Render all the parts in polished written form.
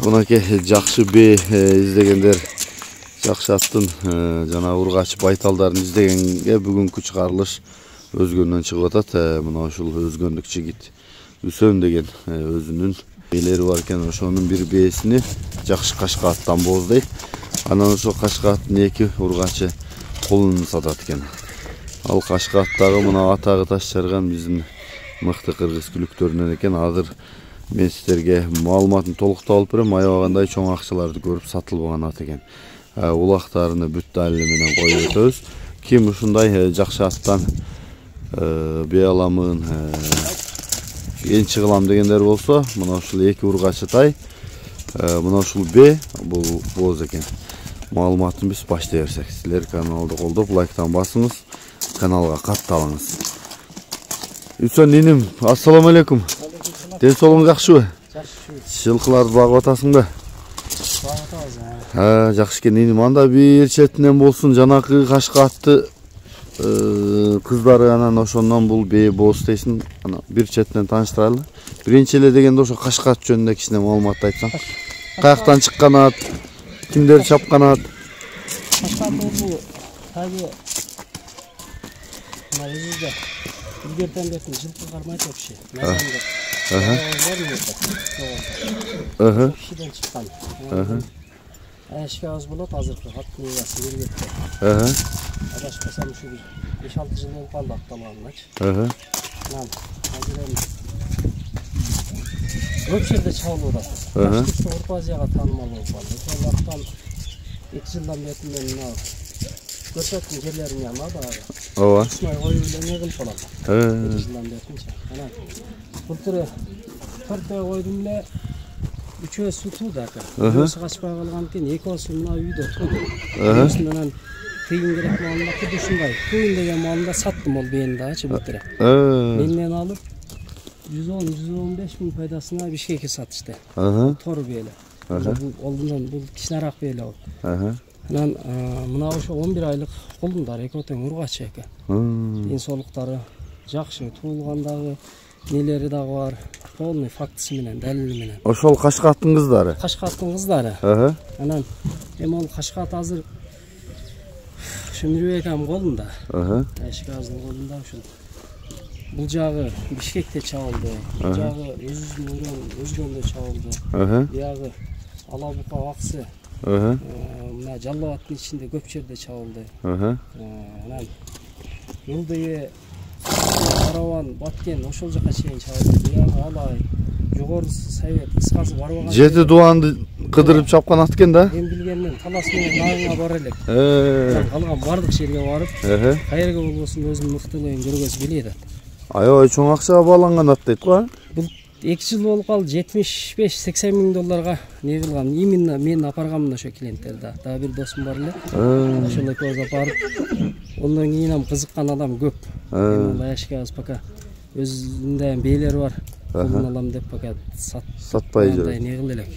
Мынакей жакшы бээ издегендер жакшы аттын жана ургач байталдарын издегенге бүгүнкү чыгарылыш өзгөндөн чыгып атат. Мына ушул өзгөндүк жигит Үсөн деген өзүнүн бээлери бар экен. Ошонун бир бээсини жакшы кашка аттан бооздойт. Анан ошо кашка аттын эки ургачы колун сатат экен. Ал кашка аттагы мына атагы таш жарган биздин мыкты кыргыз күлүктөрүнөн экен. Азыр мен сиздерге маалыматын толуктап алып берем. Аябагандай чоң акчаларды көрүп сатылбаган ат экен. Улактарыны бүт далили менен коюп өтөбүз. Ким ушундай жакшы аттан бээ аламын, энчи кылам дегендер болсо, мына ушул эки ургачы тай, мына ушул бээ бул бооз экен. Маалыматын биз баштай берсек, силер каналды колдоп лайктан басыңыз, каналга катталыңыз. Үсөн иним, ассаламу алейкум. Ден соолугуң жакшыбы? Жакшы. Жылкыларды багып атасыңбы? Багып атабыз. Жакшы экен иним. Анда бир четинен болсун жанакы кашка атты кыздары анан ошондон бул бээ бооз дейсиң. Ана бир четинен тааныштырайлы. Биринчи эле дегенде ошо кашка ат жөнүндө кичине маалымат айтсаң. Каяктан чыккан ат, кимдер чапкан ат? Кашка ат бул таги мына өзүбүздө илгертен бери жылкы кармайт вообще. Кишиден чыккан. Эшке аз болот азыркы аттын ыясы илгертте. Адашпасам ушу 5-6 жыл болуп калды атталганычы. Анан азыр эми көп жерде чабылып атат. Башкирстан Орто Азияга таанымал болуп калды. Ошол вакыттан 2 жылдан бери мен мына көрсөткөн жерлерине алады. Ооба. Ушундай коюп эле не кылып алат. 2 жылдан беринчи. Анан былтыр 4 ай койдум эле 3-өсү тууду ака. Өзү качпай калган экен, 2-өсү мына үйдө тууду. Ошондон тыйын керек маалында куду ушундай. Тууйун деген маалында саттым ол бээни дагычы былтыр. Менден алып 110-115 миң пайдасына Бишкекке сатышты. Тор бээли. Олдон бул кичинерээк бээли ол. Анан мына ошо 11 айлык колундар, экөө тең ургачы экен. Ден соолуктары жакшы, туулгандагы нелери дагы бар. Полный фактысы менен, далили менен. Ошол кашка аттын кыздары. Кашка аттын кыздары. Анан эми ол кашка ат азыр ушу Мирбекам колунда. Эшказдын колунда ушул. Бул жагы Бишкекте чабылды. Бул жагы өзгөндө чабылды. Биягы Алабука аксы. Мына Жалал абадтын ичинде көп жерде чабылды. Анан Юлдые Караван, Баткен ошол жака чейин чабылды. Биягы Алай, жогорусу Совет, кыскасы барбаган. Жети дуанды кыдырып чапкан ат экен да? Мен билгенден талас менен нагыңа бара элек. Калган бардык жерге барып, каерге болбосун өзүнүн мыктылыгын көргөзүп билет. Аябай чоң акчага бааланган ат дейт го. Бул 2 жыл болуп калды, 75-80 миң долларга не кылган. Именно мен апарганмын ошо клиенттерди. Дагы бир досум бар эле. Ошол экөөбүз апарып, ондон кийин ам кызыккан адам көп. Эшкебиз пока өзүндө бээлери бар. Кулун алам деп пока сатпай жүр. Андай не кыл элек.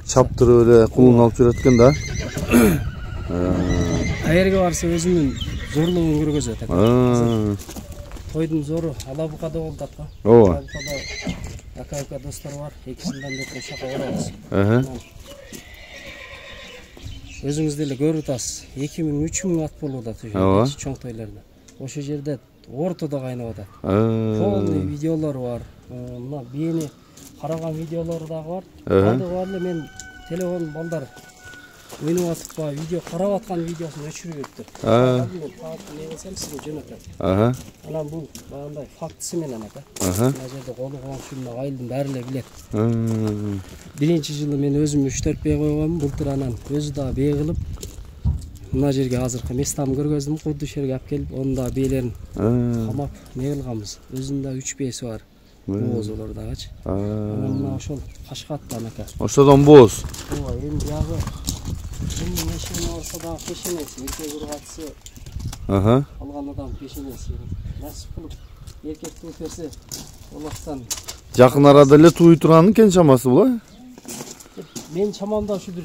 Чаптырып эле кулун алып жүрөт экен да. Каерге барса өзүнүн зорлугун көргөзөт экен. Тойдун зору Алабукада болду атка. Ооба. Aka dostlar var. İkisinden de şaka varız. Özünüzde ele görüp atas. 2000-3000 at bolup atıyor. Çoğ toylarda. Oşu jerde ortada kaynap atat. Полный videolar var. Mına beni karagan videoları da var. Adı var эле men telefon balдар oynup atıp ba video karap atkан videosunu өчүрүп өттү. Мен таап несем сизге жөнөтөм. Анан бул багандай фактысы менен ака. Мына жерде колу коңшумна айылдын баары эле билет. Биринчи жылы мен өзүм 3-4 бээ койгонмун. Былтыр анан өзү да бээ кылып мына жерге азыркы местамды көргөздүм. Курду шерге алып келип, онун да бээлерин камап не кылганбыз. Өзүнүн да 3 бээси бар. Бооз олор дагычы. Анан мына ошол кашка аттан ака. Ошодон бооз. Ооба, эми биягы Bunun eşeğine olsa da peşinesi, erkek urgatsı algan adam peşinesi. Nasip kılıp erkek tüytesi olaksan. Жақын арада эле тууй турган экен чамасы бул? Мен чамамда ушу бир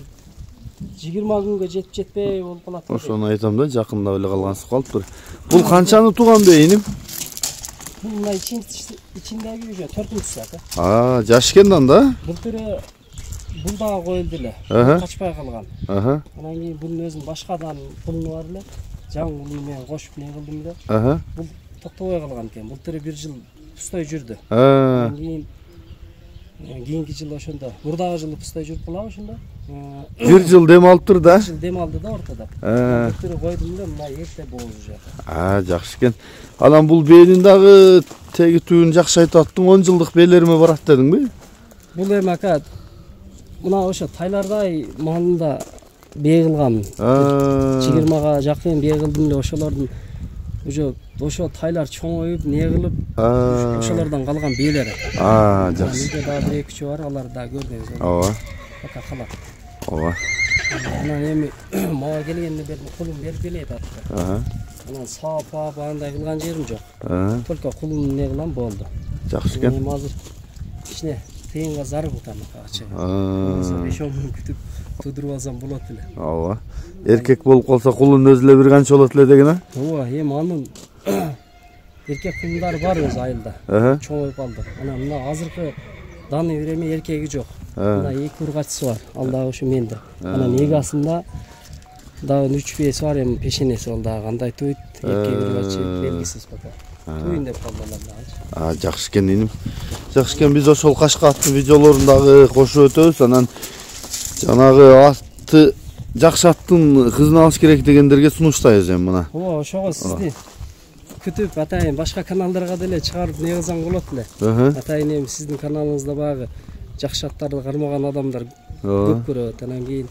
20 күнгө жетип жетпей болуп калат. Ошону айтам да, жакында эле калгансып калыптыр. Бул канчаны туган бейиним? Бул мына içindеги уже 4-сү ака. Жаш экен да? Былтыр бул дагы коюлду эле. Качпай калган. Анан кийин bunun өзүнүн башкадан пулуну бар эле. Жаң пулу менен кошуп не кылдым эле. Бул токтобой калган экен. Былтыр 1 жыл пустой жүрдү. Анан кийинки жылы ошондо, мурдагы жылы пустой жүрүп калабы ошондо. 1 жыл дем алып тур да. 1 жыл дем алды да ортодо. Былтыр койдум эле, мына эрте бооз уже. Жакшы экен. Анан бул бээлин дагы теги түбүн жакшы айтып аттың, 10 жылдык бээлериме барат дедиңби? Бул эми ака мына ошо тайлардай маалында бээ кылгам. 20га жакын бээ кылдым эле, ошолордун уже ошо тайлар чоңоюп, не кылып, ошолордон калган бээлер. Жакшы. Бизде дагы 1-2 бар, алар дагы көрдүңүз. Ооба. Ака калат. Ооба. Анан эми мага келгенде берди, кулум берип эле атты. Анан сапа андай кылган жерим жок. Только кулумду не кылам болду. Жакшы экен. Эми азыр кичине тыйынга зарып атам ачы. Ошону күтүп тудуруп алсам болот эле. Ооба. Эркек болуп калса кулун өзү эле бир канча болот эле деген а? Ооба, эми анын эркек кулундары бар өзү айылда. Чоңоюп калды. Анан мына азыркы даны береми эркеги жок. Мына 2 ургачысы бар. Ал дагы ушу менде. Анан эгасында дагы 3 бээси бар, эми пешенеси ол дагы кандай туйт, эркек ургачы белгисиз пока. Туйун деп калдылар дагы. Жакшы экен иним. Жакшы экен, биз ошол Кашка аттын видеолорун дагы кошуп өтөбүз. Анан жанагы атты жакшы аттын кызын алыш керек дегендерге сунуштайбыз эми мына. Ооба, ошого сизди күтүп атайын башка каналдарга деле чыгарып не кылсаң болот эле. Атайын эми сиздин каналыңызда багы жакшы аттарды кармаган адамдар көп көрөт. Анан кийин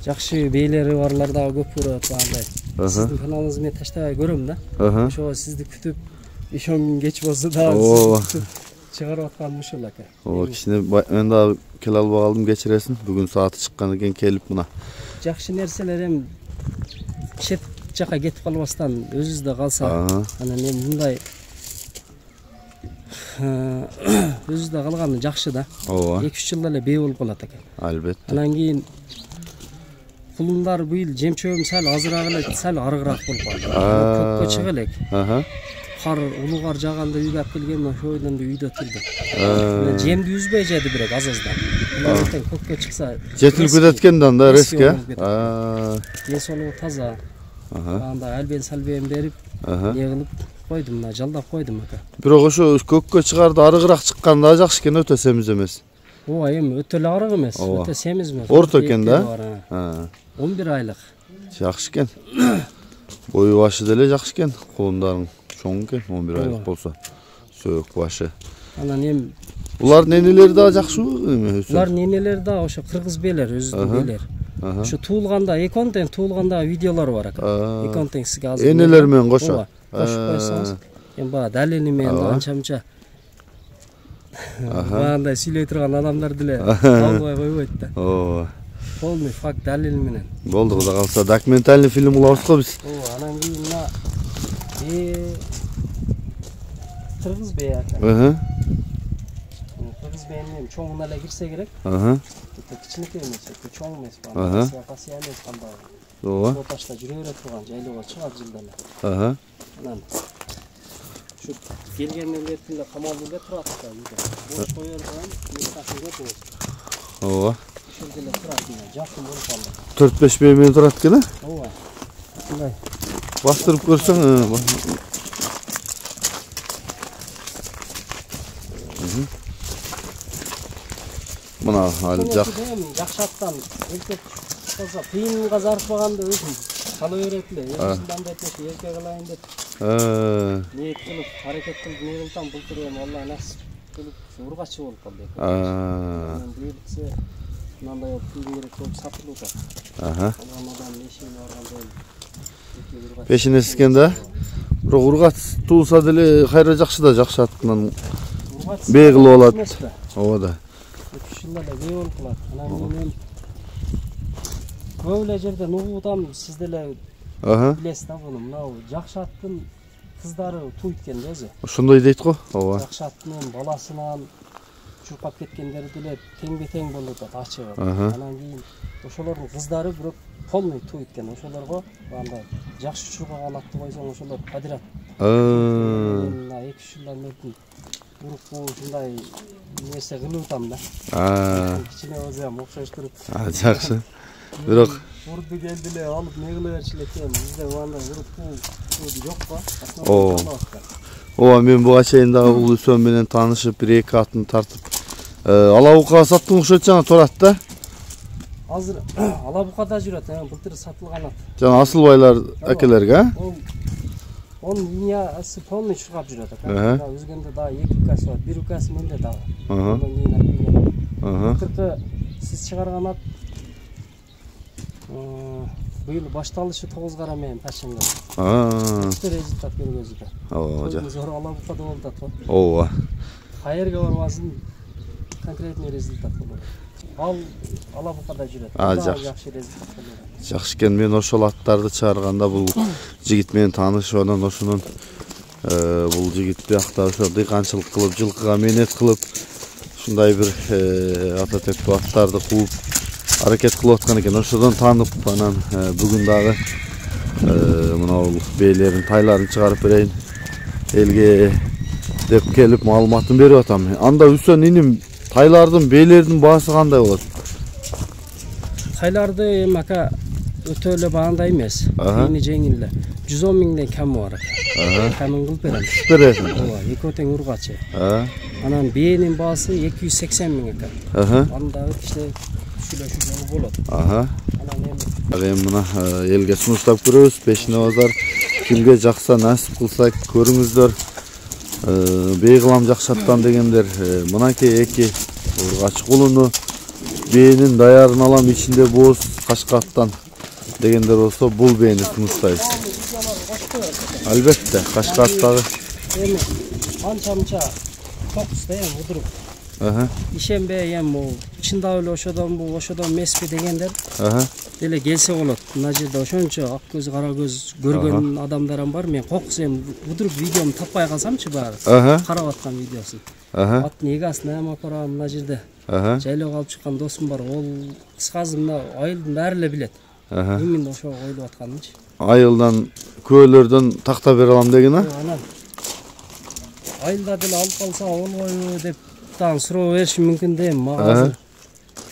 жакшы бээлери барлар дагы көп көрөт андай. Сиздин каналыңызды мен таштабай көрөм да. Ошого сизди күтүп 5 күн кеч болсо дагы чыгарып атканым ушул ака. Кичине мен дагы келе албай калдым, кечиресиң. Бүгүн сааты чыккан экен, келип мына. Жакшы нерселер эми чет жака кетип калбастан өзүбүздө калса, анан эми мындай өзүбүздө калганы жакшы да. 2-3 жылда эле бээ болуп калат экен. Албетте. Анан кийин кулундар быйыл жемчөбүм сал азыраак эле, сал арыгыраак болуп калды. Көккө чыга элек. Кар, улуу кар жаганда үйгө алып келгем, ошол бойдон да үйдө турду. Жемди үзбөй жеди бирок аз-аздан. Ертең көккө чыкса, жетилип кетет экен да анда резке. Эс болуп таза. Анда албен салбен берип, не кылып койдум, мына жалдап койдум ака. Бирок ошо көккө чыгарды арыгыраак чыкканда жакшы экен, өтө семиз эмес. Ооба, эми өтө эле арык эмес, өтө семиз эмес. Орто экен да. 11 айлык. Жакшы экен. Бою башы деле жакшы экен, кулундарың чоң экен, 11 айлык болсо. Сөөк башы. Анан эми булардын энелери да жакшыбы эми? Булардын энелери да ошо кыргыз бээлер, өзүнүн бээлер. Ошо туулганда, эконтен туулганда видеолор бар ака. Эконтен сизге азыр энелер менен кошо. Кошуп койсоңуз, эми баа далели менен анча-мынча андай сүйлөй турган адамдар деле албай койбойт да. Ооба. Полный факт далил менен. Болду, кудай калса документальный фильм кылабыз го биз. Ооба, анан кийин мына кыргыз бээ ака. Кыргыз бээни чоңуна эле кирсе керек. Кичинекей эмес, чоң эмес баа. Сапасы эмес кандай. Ооба. Ташта жүрө берет турган жайлоого чыгат жылда эле. Анан şu gelgenden beri kamaldığında turattı uyda. Boş koyarsan yurttaşın götürür. Ova. Şurada turattı. Jakın olup aldı. 4-5 beymen turat gene? Ova. Şunday. Bastırıp görsen. Buna hali jak. Jakşattan erkek olsa kıyınga zarpaganda özüm salıveretli. Yaşından da etmesi erkek alayın dep. Niyet kılıp hareket kılıp ne kılsam bulturuyorum vallahi nasip kılıp urgaçı olup kaldı. Birisi mınday olup kıyın gerek olup satılıyor da. Ondan neşeğini organ böyle. Peşine sıkenda biroq urgaç tuulsa деле кайра жакшы да жакшы аттынан бээ кылып алат. Ооба да. Ушундай эле бээ болуп калат. Анан мен көп эле жерден угутам, сиз деле билесиз да буну. Мынау жакшы аттын кыздары туйт экен да өзү. Ошондой дейт го. Ооба. Жакшы аттын баласынан чуркап кеткендери деле тең-тең болуп атат ачыгы. Анан кийин ошолордун кыздары бирок полный туйт экен. Ошолорго андай жакшы чуркаган атты койсоң ошолор кадират. Мына 2-3 жылдан бери уруп ушундай нерсе кылып атам да. Кичине өзү ham окшоштуруп. Жакшы. Бирок урду келди эле алып не кыла берчү экен. Бизде андай уруп жок го. Ооба, мен буга чейин дагы бул Үсөн менен таанышып, 1-2 атын тартып алабука саттың окшойт жаңа турат да. Азыр алабукада жүрөт, былтыр сатылган ат. Жана Асылбайлар акелерге, Onun linyası polni çıkıp жүрөт. Өзгөндө дагы 2 укасы бар, 1 укасы менде дагы. Ondan keyin Былтыркы сиз чыгарган ат быйыл башталышы 9 кара менен ташынган. Күчтүү результат көргөзүүдө. Ооба. Зор алабукада болуп атат. Ооба. Кайерге барбасын конкретный результат болот. Ал алабукада жүрөт. Жакшы результат болот. Жакшы экен. Мен ошол аттарды чыгарганда бул жигит менен таанышып, анан ошонун бул жигит биякта ошо дыйканчылык кылып, жылкыга мээнет кылып, ушундай бир ата тектүү аттарды кууп аракет кылып аткан экен. Ошодон таанып, анан бүгүн дагы мына бул бээлерин, тайларын чыгарып берейин элге деп келип маалыматын берип атам. Анда Үсөн иним тайлардын, бээлердин баасы кандай болот? Тайларды мака өтө эле баандай эмес. Эни жеңил эле. 110 миңден кем бар. Камын кылып берем. Бересиң. Ооба, экөө тең ургачы. Анан бээнин баасы 280 миң экен. Анда кичине сүйлөшүү жолу болот. Анан эми мына элге сунуштап көрөбүз. Пешине базар кимге жакса насип кылса көрүңүздөр. Бей кылам жакшаттан дегендер мынакей 2 ургач кулуну бээнин даярын алам ичинде боз кашкаттан дегендер болсо бул бээни сунуштайбыз. Албетте кашкаттагы эми анча фокусда удуруп. Ишенбе бул чындап эле ошодон эмеспи дегендер деле келсе болот. Мына жерде ошончо ак көз, кара көз көргөн адамдар бар. Мен кокус удуруп видеомду таппай калсамчы баары. Карап аткан видеосун. Аттын эгасына алып барам мына жерде. Жайлоого алып чыккан досум бар. Ол кыскасы мына айылдын баары эле билет. Эмне ошого коюлуп атканынчы. Айылдан көөлөрдөн такта бере алам деген а? Анан айылда деле алып калса болбойбу деп дагы суроо бериши мүмкүн да, мага азыр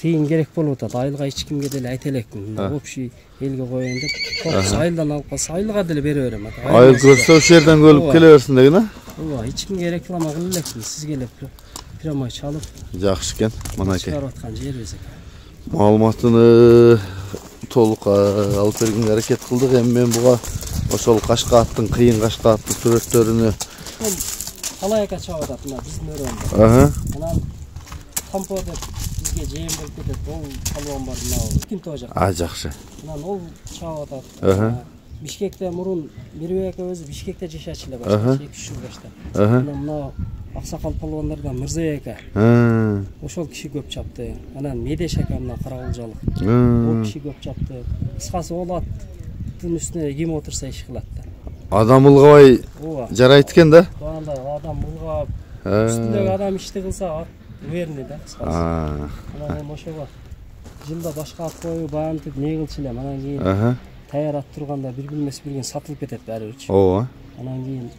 тыйын керек болуп атат. Айылга эч кимге деле айта элекмин. Общий элге коеюн деп. Кокус айылдан алып калса айылга деле бере берем. Айыл көрсө ошол жерден көлүп келе берсин деген а? Ооба, эч кимге реклама кыла элекмин. Сизге эле прямой чалып. Жакшы экен. Мынакей. Чыгарып аткан жерибиз экен. Маалыматыны толук алып бергенге аракет кылдык. Эми мен буга ошол кашкааттын, кыйын кашкааттын сүрөттөрүнө Алайка чабып атат мына биздин өрөөндө. Анан Кампо деп бизге жем болуп кетет. Ол палуан бар мына Кимто жакта. Жакшы. Анан ол чабып атат. Бишкекте мурун Мирбек өзү Бишкекте жашачу эле башка 2-3 жыл башта. Анан мына аксакал палуандардан Мырзабек ошол киши көп чапты. Анан Медеш ака мына Карагулжалык. Ол киши көп чапты. Кыскасы ол аттын үстүнө ким отурса иш кылат да. Адам ылгабай жарайт экен да? Андай адам ылгап, үстүндөгү адам ишти кылса ат верни да, кыскасы. Анан эми ошого жылда башка ат коюп, баантип не кылчу элем. Анан кийин таяр ат турганда бир билмес бирген сатылып кетет баары бирчи. Ооба. Анан кийин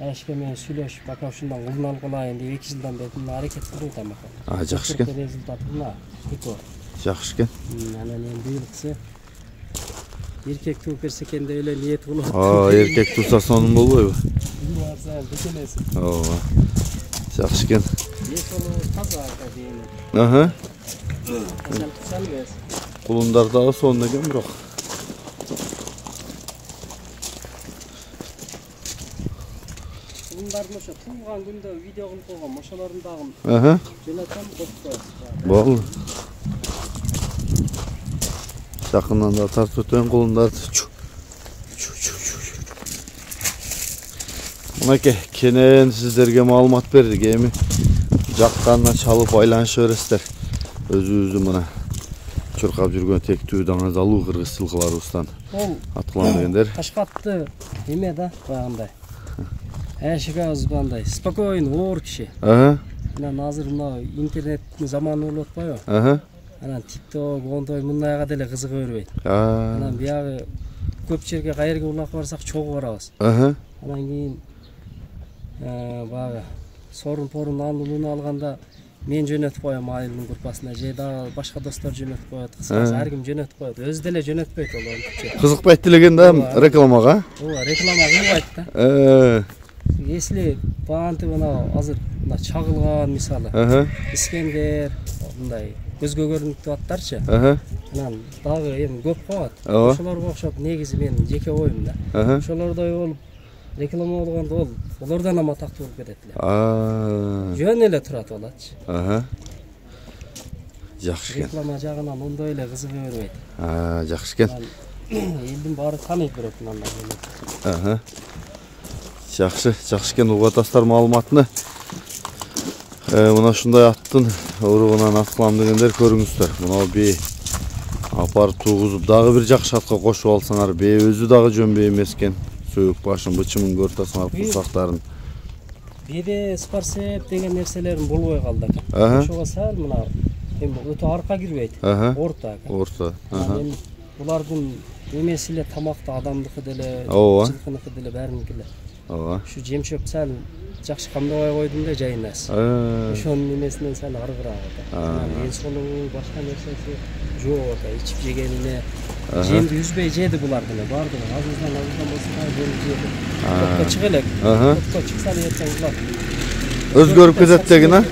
эшке менен сүйлөшүп, ака ушундан кулун алып калайын деп 2 жылдан бери мына аракет кылып атам. Жакшы экен. Результат мына. Жакшы экен. Анан эми быйылкысы эркек тууп берсе экен деп эле ниет кылып. Эркек туса сонун болбойбу? Ооба. Жакшы экен. Таза дейм. Кулундар дагы сонун экен бирок. Кулундардын ошо туулган күндө видео кылып койгом, ошолордун дагы жөнөтөм коюп. Болду. Жакындан да тартып өтөйүн кулундарды. Мынакей кенен сиздерге маалымат бердик. Эми жакканына чалып айланышып бересиздер. Өзүбүздүн мына чуркап жүргөн тектүү даңазалуу кыргыз жылкыларыбыздан аткылам дегендер. Кашкатты эме да баягындай. Эшигабыз бандай спокойный оор киши. Анан азыр мына интернеттин заманы болуп атпайбы? Анан TikTok, ондой мындайга деле кызыга бербейт. Анан биягы көп жерге кайерге улакка барсак чогуу барабыз. Анан кийин Баягы сорун алууну алганда мен жөнөтүп коем айылдын группасына, же дагы башка достор жөнөтүп коет. Кыскасы ар ким жөнөтүп коет. Өзү деле жөнөтпөйт олар. Кызыкпайт делеген да рекламага? Ооба, реклама кылбайт да. Если баантип мына азыр мына чагылган мисалы, Искендер, мындай көзгө көрүнүктүү аттарчы. Анан дагы эми көп коет. Ошолорго окшоп негизи менин жеке оюм да. Ошолордой болуп реклама болгондо олордон ама тактуу болуп кетет эле. Жөн эле турат болотчу. Жакшы экен. Реклама жагынан ондой эле кызыга бербейт. Жакшы экен. Элдин баары тааныйт бирок мындай. Жакшы экен угатастар маалыматыны. Мына ушундай аттын уругунан ат кылам дегендер көрүңүздөр. Мына бээ апарып тугузуп дагы бир жакшы атка кошуп алсаңар, бээ өзү дагы жөн бээ эмес экен. Сөөк башын, бычымын көрүп атасыңар, курсактарын. Бээде спарсеп деген нерселерин болбой калды экен. Ошого сал мына эми өтө арка кирбейт. Орто экен. Орто. Эми булардын эмеси эле тамакта адамдыкы деле, жылкыныкы деле баарыныкы эле. Ушу жемчөп сал жакшы камдабай койдум да жайнас. Ошонун эмесинен сал аргыраак ата. Ден соолугу башка нерсеси жок ата. Ичип жегенине жемди үзбөй жеди буларды эле. Бардыгы азыздан болсо да жемди жеди. Топко чыга элек. Топко чыкса эле эртең булат. Өзгөрүп кетет деген а?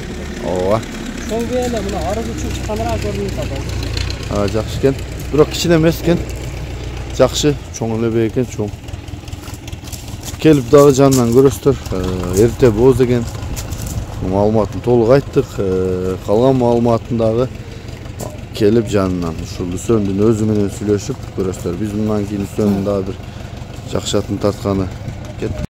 Ооба. Чоң бээ эле мына арыз үчүн чыкканыраак көрүнүп атат. Жакшы экен. Бирок кичине эмес экен. Жакшы, чоң эле бээ экен, чоң. Келип дагы жанынан көрөсүздөр. Эрте боз деген маалыматын толук айттык. Калган маалыматын дагы келип жанынан ушул Үсөндүн өзү менен сүйлөшүп көрөсүздөр. Биз мындан кийин Үсөндүн дагы бир жакшы атын тартканы